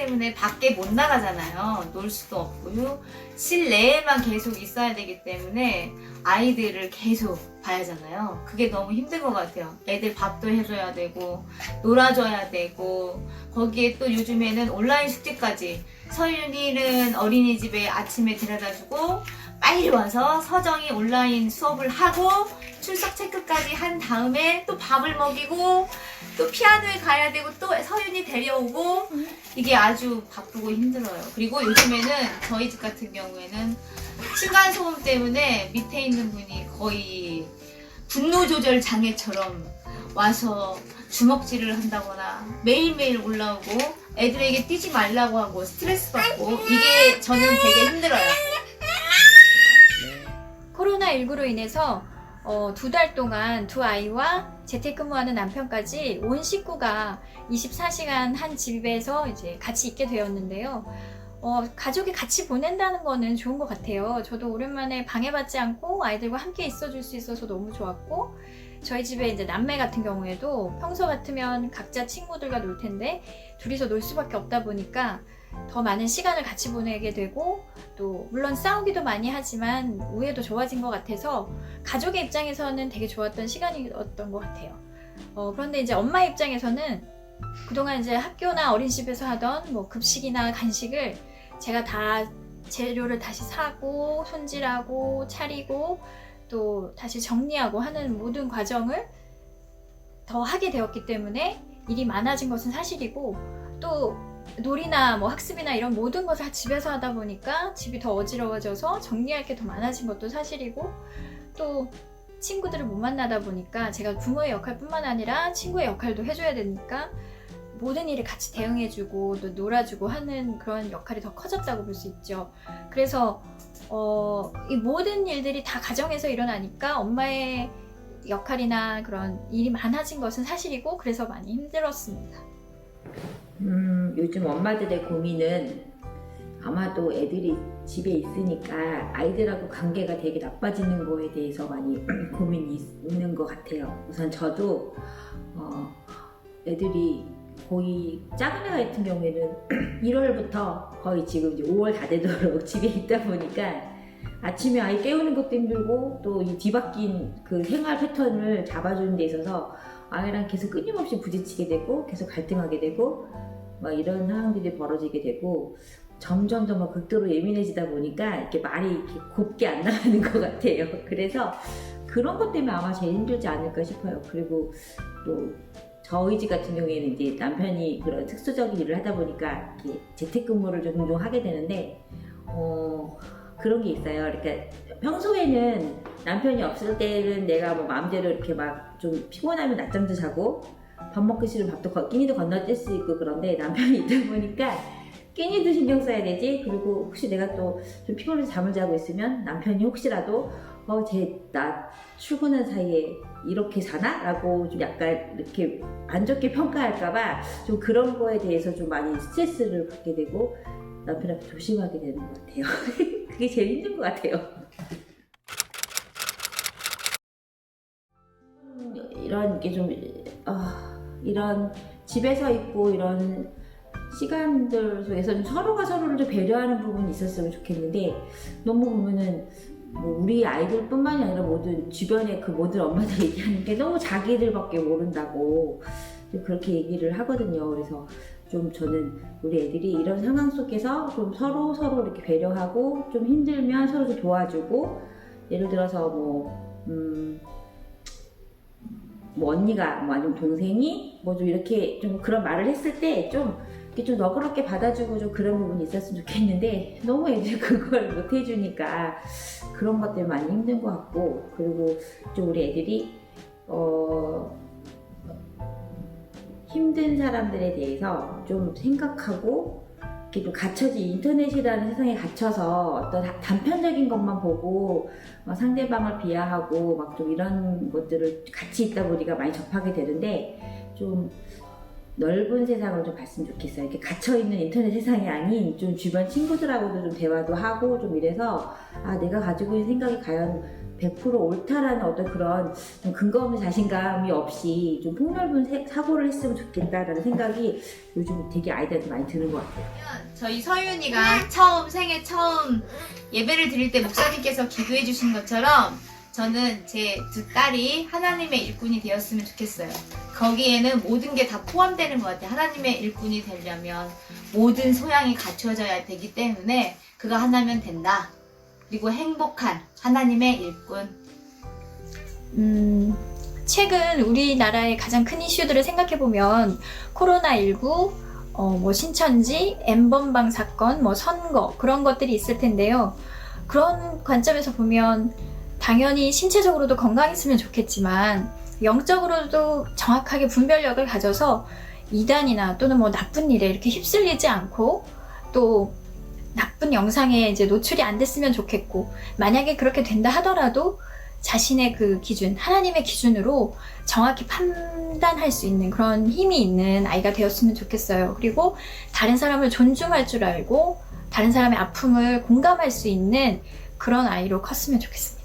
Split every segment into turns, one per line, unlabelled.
때문에 밖에 못 나가잖아요. 놀 수도 없고요. 실내에만 계속 있어야 되기 때문에 아이들을 계속 봐야잖아요. 그게 너무 힘든 것 같아요. 애들 밥도 해줘야 되고 놀아줘야 되고 거기에 또 요즘에는 온라인 숙제까지. 서윤이는 어린이집에 아침에 데려다주고 빨리 와서 서정이 온라인 수업을 하고 출석 체크까지 한 다음에 또 밥을 먹이고 또 피아노에 가야 되고 또 서윤이 데려오고 이게 아주 바쁘고 힘들어요. 그리고 요즘에는 저희 집 같은 경우에는 층간소음 때문에 밑에 있는 분이 거의 분노 조절 장애처럼 와서 주먹질을 한다거나 매일매일 올라오고 애들에게 뛰지 말라고 하고 스트레스 받고 이게 저는 되게 힘들어요.
코로나19로 인해서 2달 동안 두 아이와 재택근무하는 남편까지 온 식구가 24시간 한 집에서 이제 같이 있게 되었는데요. 가족이 같이 보낸다는 거는 좋은 것 같아요. 저도 오랜만에 방해받지 않고 아이들과 함께 있어줄 수 있어서 너무 좋았고, 저희 집에 이제 남매 같은 경우에도 평소 같으면 각자 친구들과 놀 텐데 둘이서 놀 수밖에 없다 보니까 더 많은 시간을 같이 보내게 되고, 또 물론 싸우기도 많이 하지만 우애도 좋아진 것 같아서 가족의 입장에서는 되게 좋았던 시간이었던 것 같아요. 그런데 이제 엄마 입장에서는 그동안 이제 학교나 어린이집에서 하던 뭐 급식이나 간식을 제가 다 재료를 다시 사고 손질하고 차리고 또 다시 정리하고 하는 모든 과정을 더 하게 되었기 때문에 일이 많아진 것은 사실이고, 또 놀이나 뭐 학습이나 이런 모든 것을 집에서 하다 보니까 집이 더 어지러워져서 정리할 게 더 많아진 것도 사실이고, 또 친구들을 못 만나다 보니까 제가 부모의 역할뿐만 아니라 친구의 역할도 해줘야 되니까 모든 일을 같이 대응해주고 또 놀아주고 하는 그런 역할이 더 커졌다고 볼 수 있죠. 그래서 이 모든 일들이 다 가정에서 일어나니까 엄마의 역할이나 그런 일이 많아진 것은 사실이고, 그래서 많이 힘들었습니다.
요즘 엄마들의 고민은 아마도 애들이 집에 있으니까 아이들하고 관계가 되게 나빠지는 거에 대해서 많이 고민이 있는 것 같아요. 우선 저도 애들이 거의 작은 애 같은 경우에는 1월부터 거의 지금 이제 5월 다 되도록 집에 있다 보니까 아침에 아이 깨우는 것도 힘들고 또 이 뒤바뀐 그 생활 패턴을 잡아주는 데 있어서 아이랑 계속 끊임없이 부딪히게 되고 계속 갈등하게 되고 막 이런 상황들이 벌어지게 되고 점점 더 막 극도로 예민해지다 보니까 이렇게 말이 이렇게 곱게 안 나가는 것 같아요. 그래서 그런 것 때문에 아마 제일 힘들지 않을까 싶어요. 그리고 또 저희 집 같은 경우에는 이제 남편이 그런 특수적인 일을 하다 보니까 이렇게 재택근무를 종종 하게 되는데 그런 게 있어요. 그러니까 평소에는 남편이 없을 때는 내가 뭐 마음대로 이렇게 막 좀 피곤하면 낮잠도 자고 밥 먹기 싫으면 밥도 끼니도 건너뛸 수 있고, 그런데 남편이 있다 보니까 끼니도 신경 써야 되지. 그리고 혹시 내가 또 좀 피곤해서 잠을 자고 있으면 남편이 혹시라도 나 출근한 사이에 이렇게 자나? 라고 좀 약간 이렇게 안 좋게 평가할까봐 좀 그런 거에 대해서 좀 많이 스트레스를 받게 되고 남편한테 조심하게 되는 것 같아요. 그게 제일 힘든 것 같아요. 이런 게 좀 이런 집에서 있고 이런 시간들 속에서 좀 서로가 서로를 좀 배려하는 부분이 있었으면 좋겠는데, 너무 보면은 뭐 우리 아이들뿐만이 아니라 모든 주변의 그 모든 엄마들이 얘기하는 게 너무 자기들밖에 모른다고 그렇게 얘기를 하거든요. 그래서 좀 저는 우리 애들이 이런 상황 속에서 좀 서로 이렇게 배려하고 좀 힘들면 서로 좀 도와주고, 예를 들어서 뭐 언니가 뭐 아니면 동생이 뭐 좀 이렇게 좀 그런 말을 했을 때 좀 이렇게 좀 너그럽게 받아주고 좀 그런 부분이 있었으면 좋겠는데, 너무 애들이 그걸 못 해주니까 그런 것 때문에 많이 힘든 것 같고, 그리고 좀 우리 애들이 힘든 사람들에 대해서 좀 생각하고 이렇게 좀 갇혀진 인터넷이라는 세상에 갇혀서 어떤 단편적인 것만 보고 상대방을 비하하고 막 좀 이런 것들을 같이 있다 보니까 많이 접하게 되는데, 좀 넓은 세상을 좀 봤으면 좋겠어요. 이렇게 갇혀있는 인터넷 세상이 아닌 좀 주변 친구들하고도 좀 대화도 하고 좀 이래서 아 내가 가지고 있는 생각이 과연 100% 옳다라는 어떤 그런 좀 근거 없는 자신감이 없이 좀 폭넓은 사고를 했으면 좋겠다라는 생각이 요즘 되게 아이들한테 많이 드는 것 같아요.
저희 서윤이가 생애 처음 예배를 드릴 때 목사님께서 기도해 주신 것처럼 저는 제 두 딸이 하나님의 일꾼이 되었으면 좋겠어요. 거기에는 모든 게 다 포함되는 것 같아요. 하나님의 일꾼이 되려면 모든 소양이 갖춰져야 되기 때문에 그거 하나면 된다. 그리고 행복한 하나님의 일꾼.
최근 우리나라의 가장 큰 이슈들을 생각해보면 코로나19, 뭐 신천지, N번방 사건, 뭐 선거 그런 것들이 있을 텐데요. 그런 관점에서 보면 당연히 신체적으로도 건강했으면 좋겠지만 영적으로도 정확하게 분별력을 가져서 이단이나 또는 뭐 나쁜 일에 이렇게 휩쓸리지 않고 또 나쁜 영상에 이제 노출이 안 됐으면 좋겠고 만약에 그렇게 된다 하더라도 자신의 그 기준, 하나님의 기준으로 정확히 판단할 수 있는 그런 힘이 있는 아이가 되었으면 좋겠어요. 그리고 다른 사람을 존중할 줄 알고 다른 사람의 아픔을 공감할 수 있는 그런 아이로 컸으면 좋겠습니다.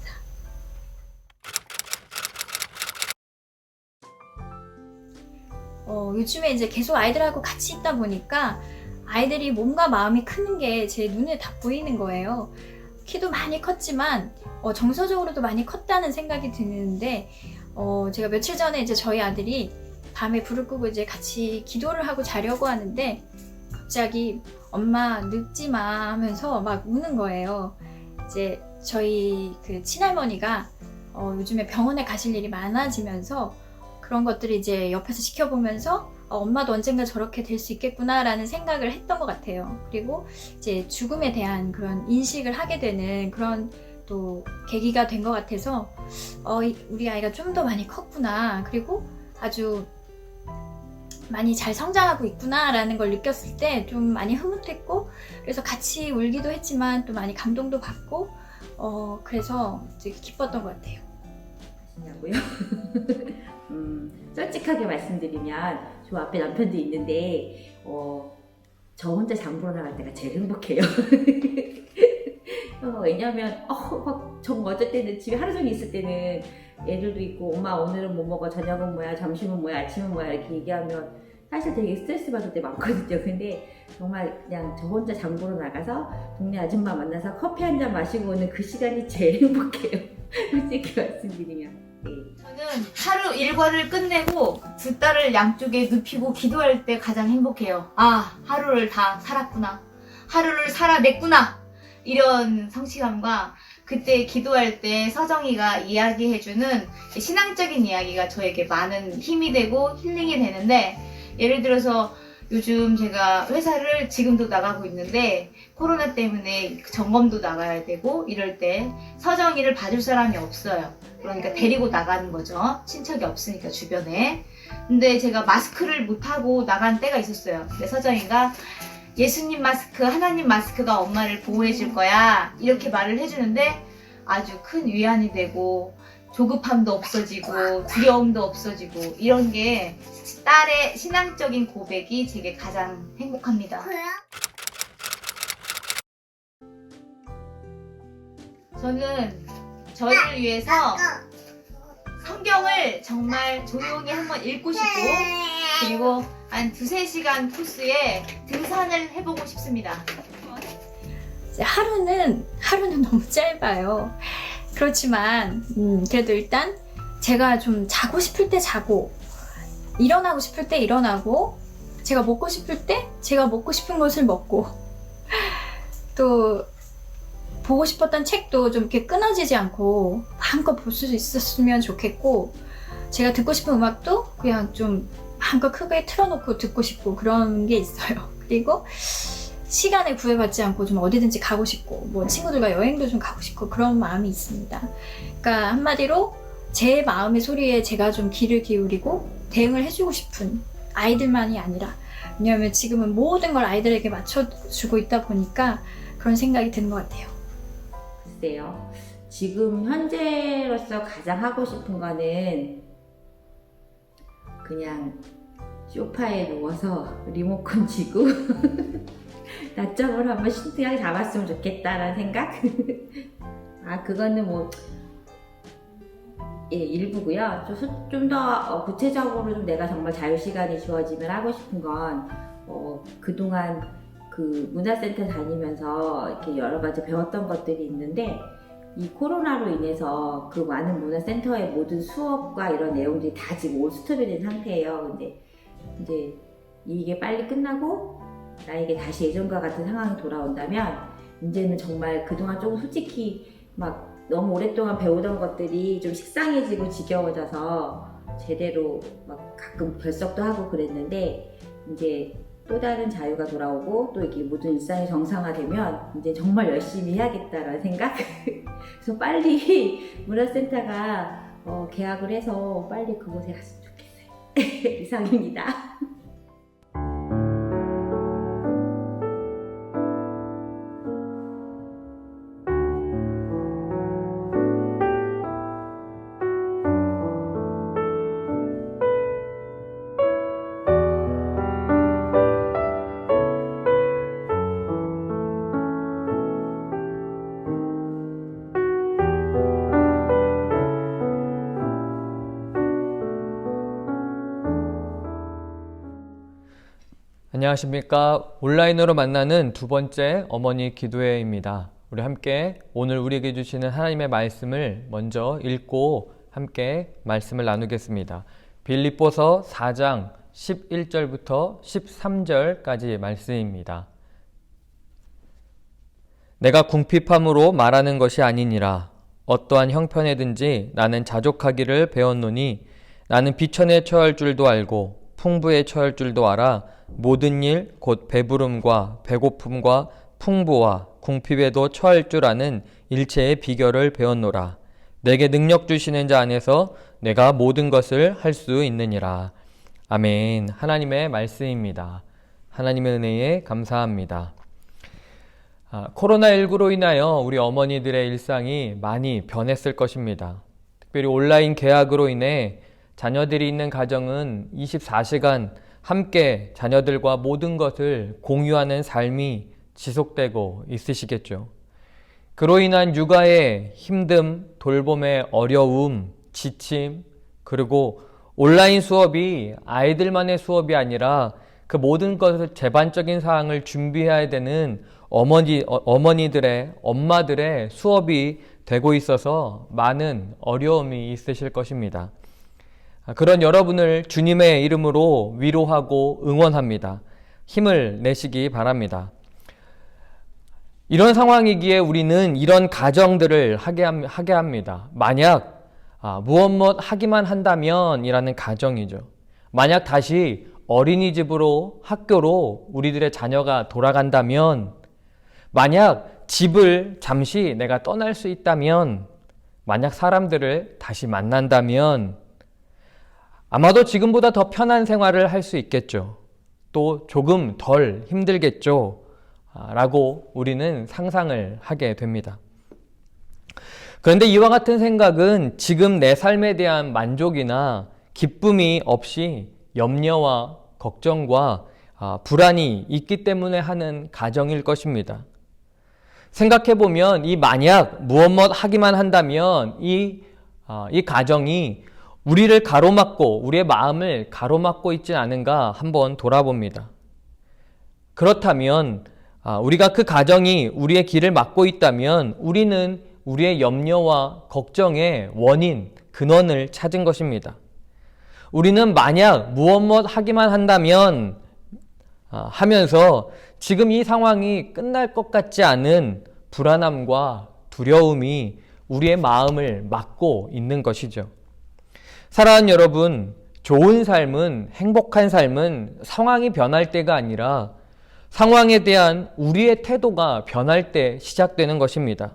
요즘에 이제 계속 아이들하고 같이 있다 보니까 아이들이 몸과 마음이 크는 게 제 눈에 다 보이는 거예요. 키도 많이 컸지만 정서적으로도 많이 컸다는 생각이 드는데 제가 며칠 전에 이제 저희 아들이 밤에 불을 끄고 이제 같이 기도를 하고 자려고 하는데 갑자기 엄마 늙지 마 하면서 막 우는 거예요. 이제 저희 그 친할머니가 요즘에 병원에 가실 일이 많아지면서 그런 것들을 이제 옆에서 지켜보면서 엄마도 언젠가 저렇게 될 수 있겠구나 라는 생각을 했던 것 같아요. 그리고 이제 죽음에 대한 그런 인식을 하게 되는 그런 또 계기가 된 것 같아서 우리 아이가 좀 더 많이 컸구나, 그리고 아주 많이 잘 성장하고 있구나 라는 걸 느꼈을 때 좀 많이 흐뭇했고, 그래서 같이 울기도 했지만 또 많이 감동도 받고 그래서 되게 기뻤던 것 같아요.
하시냐고요? 솔직하게 말씀드리면 저 앞에 남편도 있는데 저 혼자 장 보러 나갈 때가 제일 행복해요. 왜냐면 어쩔 때는 집에 하루 종일 있을 때는 애들도 있고 엄마 오늘은 뭐 먹어, 저녁은 뭐야, 점심은 뭐야, 아침은 뭐야 이렇게 얘기하면 사실 되게 스트레스 받을 때 많거든요. 근데 정말 그냥 저 혼자 장 보러 나가서 동네 아줌마 만나서 커피 한 잔 마시고 오는 그 시간이 제일 행복해요. 솔직히 말씀드리면. 네.
저는 하루 일과를 끝내고 두 딸을 양쪽에 눕히고 기도할 때 가장 행복해요. 아, 하루를 다 살았구나. 하루를 살아냈구나. 이런 성취감과 그때 기도할 때 서정이가 이야기해주는 신앙적인 이야기가 저에게 많은 힘이 되고 힐링이 되는데, 예를 들어서 요즘 제가 회사를 지금도 나가고 있는데 코로나 때문에 점검도 나가야 되고 이럴 때 서정이를 봐줄 사람이 없어요. 그러니까 데리고 나가는 거죠. 친척이 없으니까 주변에. 근데 제가 마스크를 못하고 나간 때가 있었어요. 근데 서정이가 예수님 마스크, 하나님 마스크가 엄마를 보호해 줄 거야 이렇게 말을 해주는데 아주 큰 위안이 되고 조급함도 없어지고 두려움도 없어지고, 이런 게 딸의 신앙적인 고백이 제게 가장 행복합니다. 저는 저희를 위해서 성경을 정말 조용히 한번 읽고 싶고, 그리고 한 2-3시간 코스에 등산을 해보고 싶습니다.
하루는 너무 짧아요. 그렇지만 그래도 일단 제가 좀 자고 싶을 때 자고, 일어나고 싶을 때 일어나고, 제가 먹고 싶을 때 제가 먹고 싶은 것을 먹고, 또 보고 싶었던 책도 좀 이렇게 끊어지지 않고 마음껏 볼 수 있었으면 좋겠고, 제가 듣고 싶은 음악도 그냥 좀 마음껏 크게 틀어놓고 듣고 싶고 그런 게 있어요. 그리고 시간에 구애받지 않고 좀 어디든지 가고 싶고, 뭐 친구들과 여행도 좀 가고 싶고 그런 마음이 있습니다. 그러니까 한마디로 제 마음의 소리에 제가 좀 귀를 기울이고 대응을 해주고 싶은 아이들만이 아니라, 왜냐하면 지금은 모든 걸 아이들에게 맞춰주고 있다 보니까 그런 생각이 드는 것 같아요.
글쎄요. 지금 현재로서 가장 하고 싶은 거는 그냥 소파에 누워서 리모컨 쥐고 낮잠을 한번 신기하게 잡았으면 좋겠다라는 생각? 그거는 뭐 일부고요. 좀 더 구체적으로 좀 내가 정말 자유시간이 주어지면 하고 싶은 건 그동안 그 문화센터 다니면서 이렇게 여러 가지 배웠던 것들이 있는데, 이 코로나로 인해서 그 많은 문화센터의 모든 수업과 이런 내용들이 다 지금 올스톱이 된 상태예요. 근데 이제 이게 빨리 끝나고 나에게 다시 예전과 같은 상황이 돌아온다면, 이제는 정말 그동안 조금 솔직히 막 너무 오랫동안 배우던 것들이 좀 식상해지고 지겨워져서 제대로 막 가끔 결석도 하고 그랬는데, 이제 또 다른 자유가 돌아오고 또 이게 모든 일상이 정상화되면 이제 정말 열심히 해야겠다라는 생각? 그래서 빨리 문화센터가 개학을 해서 빨리 그곳에 갔으면 좋겠어요. 이상입니다.
안녕하십니까. 온라인으로 만나는 두 번째 어머니 기도회입니다. 우리 함께 오늘 우리에게 주시는 하나님의 말씀을 먼저 읽고 함께 말씀을 나누겠습니다. 빌립보서 4장 11절부터 13절까지 말씀입니다. 내가 궁핍함으로 말하는 것이 아니니라. 어떠한 형편에든지 나는 자족하기를 배웠노니 나는 비천에 처할 줄도 알고 풍부에 처할 줄도 알아. 모든 일 곧 배부름과 배고픔과 풍부와 궁핍에도 처할 줄 아는 일체의 비결을 배웠노라. 내게 능력 주시는 자 안에서 내가 모든 것을 할 수 있느니라. 아멘. 하나님의 말씀입니다. 하나님의 은혜에 감사합니다. 코로나19로 인하여 우리 어머니들의 일상이 많이 변했을 것입니다. 특별히 온라인 개학으로 인해 자녀들이 있는 가정은 24시간 함께 자녀들과 모든 것을 공유하는 삶이 지속되고 있으시겠죠. 그로 인한 육아의 힘듦, 돌봄의 어려움, 지침, 그리고 온라인 수업이 아이들만의 수업이 아니라 그 모든 것을 제반적인 사항을 준비해야 되는 어머니들의, 엄마들의 수업이 되고 있어서 많은 어려움이 있으실 것입니다. 그런 여러분을 주님의 이름으로 위로하고 응원합니다. 힘을 내시기 바랍니다. 이런 상황이기에 우리는 이런 가정들을 하게 합니다. 만약 무엇 하기만 한다면 이라는 가정이죠. 만약 다시 어린이집으로 학교로 우리들의 자녀가 돌아간다면, 만약 집을 잠시 내가 떠날 수 있다면, 만약 사람들을 다시 만난다면 아마도 지금보다 더 편한 생활을 할 수 있겠죠. 또 조금 덜 힘들겠죠. 라고 우리는 상상을 하게 됩니다. 그런데 이와 같은 생각은 지금 내 삶에 대한 만족이나 기쁨이 없이 염려와 걱정과 불안이 있기 때문에 하는 가정일 것입니다. 생각해보면 이 만약 무엇 하기만 한다면 이 가정이 우리를 가로막고 우리의 마음을 가로막고 있진 않은가 한번 돌아봅니다. 그렇다면 우리가 그 가정이 우리의 길을 막고 있다면 우리는 우리의 염려와 걱정의 원인, 근원을 찾은 것입니다. 우리는 만약 무엇 하기만 한다면 하면서 지금 이 상황이 끝날 것 같지 않은 불안함과 두려움이 우리의 마음을 막고 있는 것이죠. 사랑하는 여러분, 좋은 삶은, 행복한 삶은 상황이 변할 때가 아니라 상황에 대한 우리의 태도가 변할 때 시작되는 것입니다.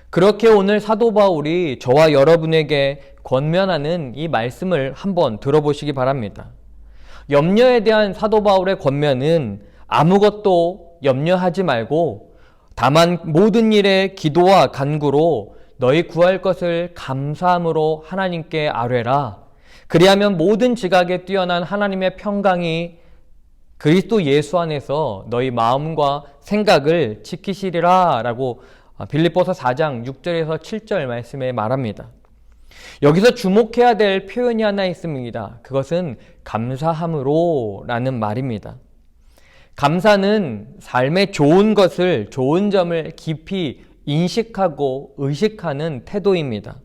그렇게 오늘 사도 바울이 저와 여러분에게 권면하는 이 말씀을 한번 들어보시기 바랍니다. 염려에 대한 사도 바울의 권면은 아무것도 염려하지 말고 다만 모든 일에 기도와 간구로 너희 구할 것을 감사함으로 하나님께 아뢰라. 그리하면 모든 지각에 뛰어난 하나님의 평강이 그리스도 예수 안에서 너희 마음과 생각을 지키시리라 라고 빌립보서 4장 6절에서 7절 말씀에 말합니다. 여기서 주목해야 될 표현이 하나 있습니다. 그것은 감사함으로 라는 말입니다. 감사는 삶의 좋은 것을, 좋은 점을 깊이 인식하고 의식하는 태도입니다.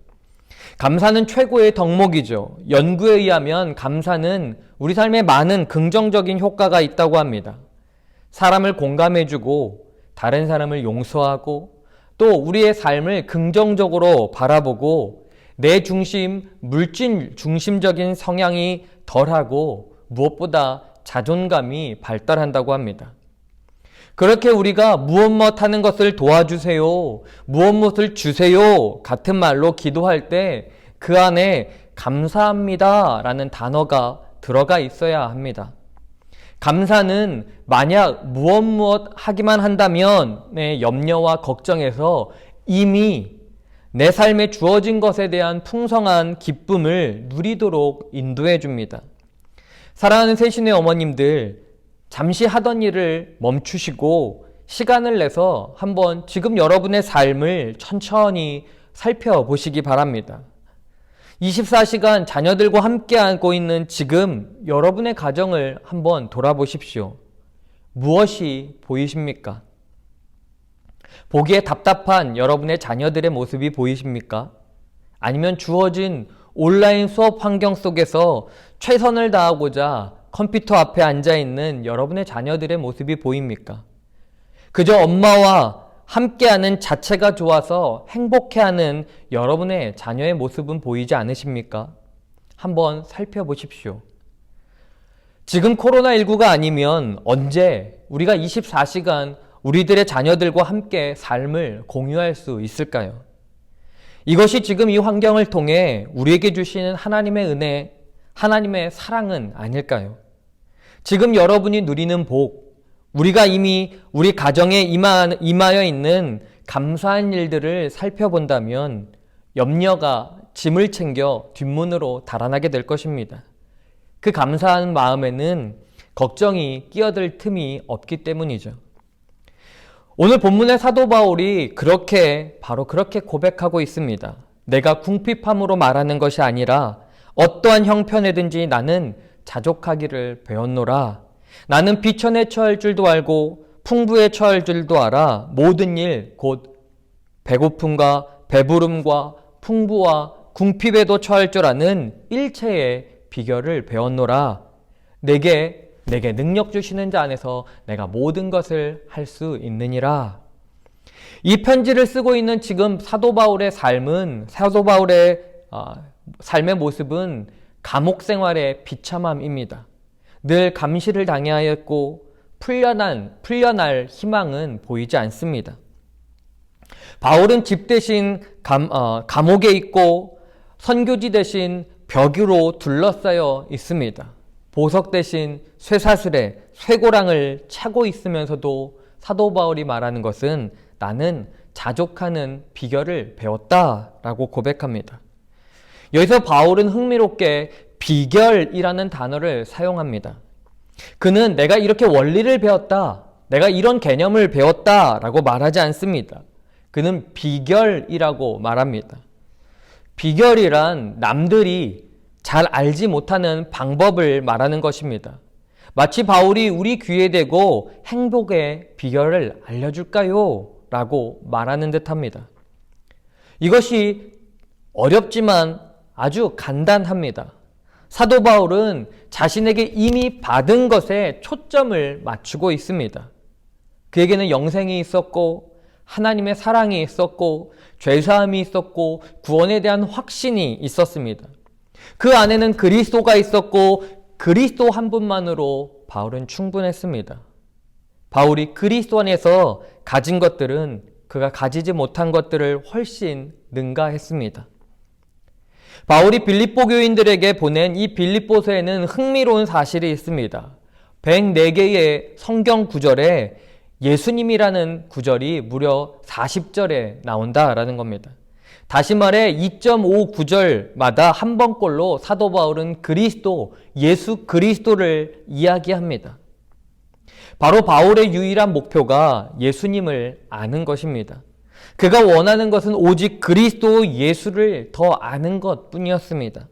감사는 최고의 덕목이죠. 연구에 의하면 감사는 우리 삶에 많은 긍정적인 효과가 있다고 합니다. 사람을 공감해주고 다른 사람을 용서하고 또 우리의 삶을 긍정적으로 바라보고 내 중심, 물질 중심적인 성향이 덜하고 무엇보다 자존감이 발달한다고 합니다. 그렇게 우리가 무엇 하는 것을 도와주세요, 무엇을 주세요 같은 말로 기도할 때 그 안에 감사합니다 라는 단어가 들어가 있어야 합니다. 감사는 만약 무엇 하기만 한다면 내 염려와 걱정에서 이미 내 삶에 주어진 것에 대한 풍성한 기쁨을 누리도록 인도해 줍니다. 사랑하는 세신의 어머님들, 잠시 하던 일을 멈추시고 시간을 내서 한번 지금 여러분의 삶을 천천히 살펴보시기 바랍니다. 24시간 자녀들과 함께하고 있는 지금 여러분의 가정을 한번 돌아보십시오. 무엇이 보이십니까? 보기에 답답한 여러분의 자녀들의 모습이 보이십니까? 아니면 주어진 온라인 수업 환경 속에서 최선을 다하고자 컴퓨터 앞에 앉아있는 여러분의 자녀들의 모습이 보입니까? 그저 엄마와 함께하는 자체가 좋아서 행복해하는 여러분의 자녀의 모습은 보이지 않으십니까? 한번 살펴보십시오. 지금 코로나19가 아니면 언제 우리가 24시간 우리들의 자녀들과 함께 삶을 공유할 수 있을까요? 이것이 지금 이 환경을 통해 우리에게 주시는 하나님의 은혜, 하나님의 사랑은 아닐까요? 지금 여러분이 누리는 복, 우리가 이미 우리 가정에 임하여 있는 감사한 일들을 살펴본다면 염려가 짐을 챙겨 뒷문으로 달아나게 될 것입니다. 그 감사한 마음에는 걱정이 끼어들 틈이 없기 때문이죠. 오늘 본문의 사도 바울이 바로 그렇게 고백하고 있습니다. 내가 궁핍함으로 말하는 것이 아니라 어떠한 형편에든지 나는 자족하기를 배웠노라. 나는 비천에 처할 줄도 알고 풍부에 처할 줄도 알아. 모든 일 곧 배고픔과 배부름과 풍부와 궁핍에도 처할 줄 아는 일체의 비결을 배웠노라. 내게 능력 주시는 자 안에서 내가 모든 것을 할 수 있느니라. 이 편지를 쓰고 있는 지금 사도 바울의 삶의 모습은 감옥 생활의 비참함입니다. 늘 감시를 당하였고 풀려날 희망은 보이지 않습니다. 바울은 집 대신 감옥에 있고 선교지 대신 벽으로 둘러싸여 있습니다. 보석 대신 쇠사슬에 쇠고랑을 차고 있으면서도 사도 바울이 말하는 것은 나는 자족하는 비결을 배웠다라고 고백합니다. 여기서 바울은 흥미롭게 비결이라는 단어를 사용합니다. 그는 내가 이렇게 원리를 배웠다, 내가 이런 개념을 배웠다라고 말하지 않습니다. 그는 비결이라고 말합니다. 비결이란 남들이 잘 알지 못하는 방법을 말하는 것입니다. 마치 바울이 우리 귀에 대고 행복의 비결을 알려줄까요? 라고 말하는 듯합니다. 이것이 어렵지만 아주 간단합니다. 사도 바울은 자신에게 이미 받은 것에 초점을 맞추고 있습니다. 그에게는 영생이 있었고 하나님의 사랑이 있었고 죄사함이 있었고 구원에 대한 확신이 있었습니다. 그 안에는 그리스도가 있었고 그리스도 한 분만으로 바울은 충분했습니다. 바울이 그리스도 안에서 가진 것들은 그가 가지지 못한 것들을 훨씬 능가했습니다. 바울이 빌립보 교인들에게 보낸 이 빌립보서에는 흥미로운 사실이 있습니다. 104개의 성경 구절에 예수님이라는 구절이 무려 40절에 나온다라는 겁니다. 다시 말해 2.5구절마다 한 번꼴로 사도 바울은 그리스도, 예수 그리스도를 이야기합니다. 바로 바울의 유일한 목표가 예수님을 아는 것입니다. 그가 원하는 것은 오직 그리스도 예수를 더 아는 것 뿐이었습니다.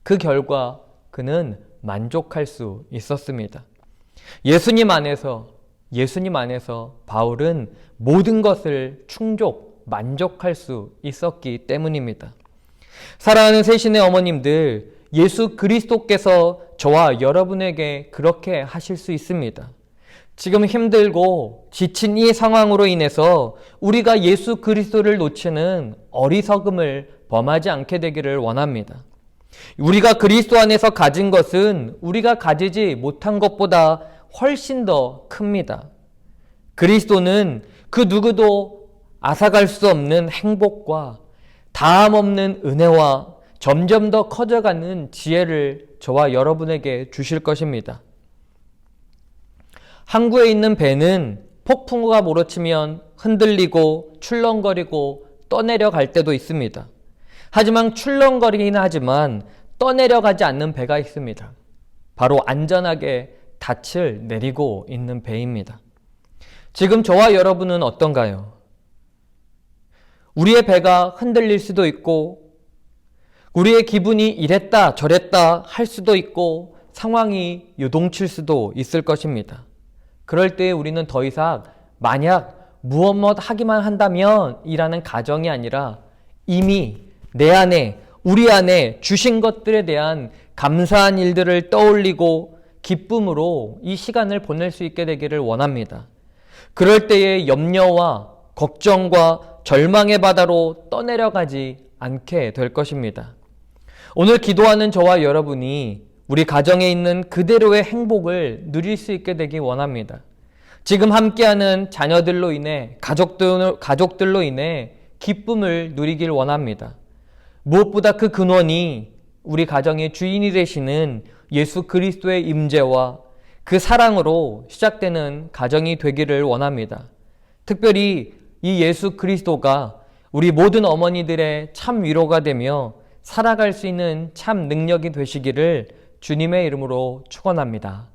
그 결과 그는 만족할 수 있었습니다. 예수님 안에서 바울은 모든 것을 만족할 수 있었기 때문입니다. 사랑하는 새신의 어머님들, 예수 그리스도께서 저와 여러분에게 그렇게 하실 수 있습니다. 지금 힘들고 지친 이 상황으로 인해서 우리가 예수 그리스도를 놓치는 어리석음을 범하지 않게 되기를 원합니다. 우리가 그리스도 안에서 가진 것은 우리가 가지지 못한 것보다 훨씬 더 큽니다. 그리스도는 그 누구도 앗아갈 수 없는 행복과 다함 없는 은혜와 점점 더 커져가는 지혜를 저와 여러분에게 주실 것입니다. 항구에 있는 배는 폭풍우가 몰아치면 흔들리고 출렁거리고 떠내려갈 때도 있습니다. 하지만 출렁거리긴 하지만 떠내려가지 않는 배가 있습니다. 바로 안전하게 닻을 내리고 있는 배입니다. 지금 저와 여러분은 어떤가요? 우리의 배가 흔들릴 수도 있고 우리의 기분이 이랬다 저랬다 할 수도 있고 상황이 요동칠 수도 있을 것입니다. 그럴 때 우리는 더 이상 만약 무엇 하기만 한다면 이라는 가정이 아니라 이미 내 안에 우리 안에 주신 것들에 대한 감사한 일들을 떠올리고 기쁨으로 이 시간을 보낼 수 있게 되기를 원합니다. 그럴 때의 염려와 걱정과 절망의 바다로 떠내려가지 않게 될 것입니다. 오늘 기도하는 저와 여러분이 우리 가정에 있는 그대로의 행복을 누릴 수 있게 되기 원합니다. 지금 함께하는 자녀들로 인해 가족들로 인해 기쁨을 누리길 원합니다. 무엇보다 그 근원이 우리 가정의 주인이 되시는 예수 그리스도의 임재와 그 사랑으로 시작되는 가정이 되기를 원합니다. 특별히 이 예수 그리스도가 우리 모든 어머니들의 참 위로가 되며 살아갈 수 있는 참 능력이 되시기를 주님의 이름으로 축원합니다.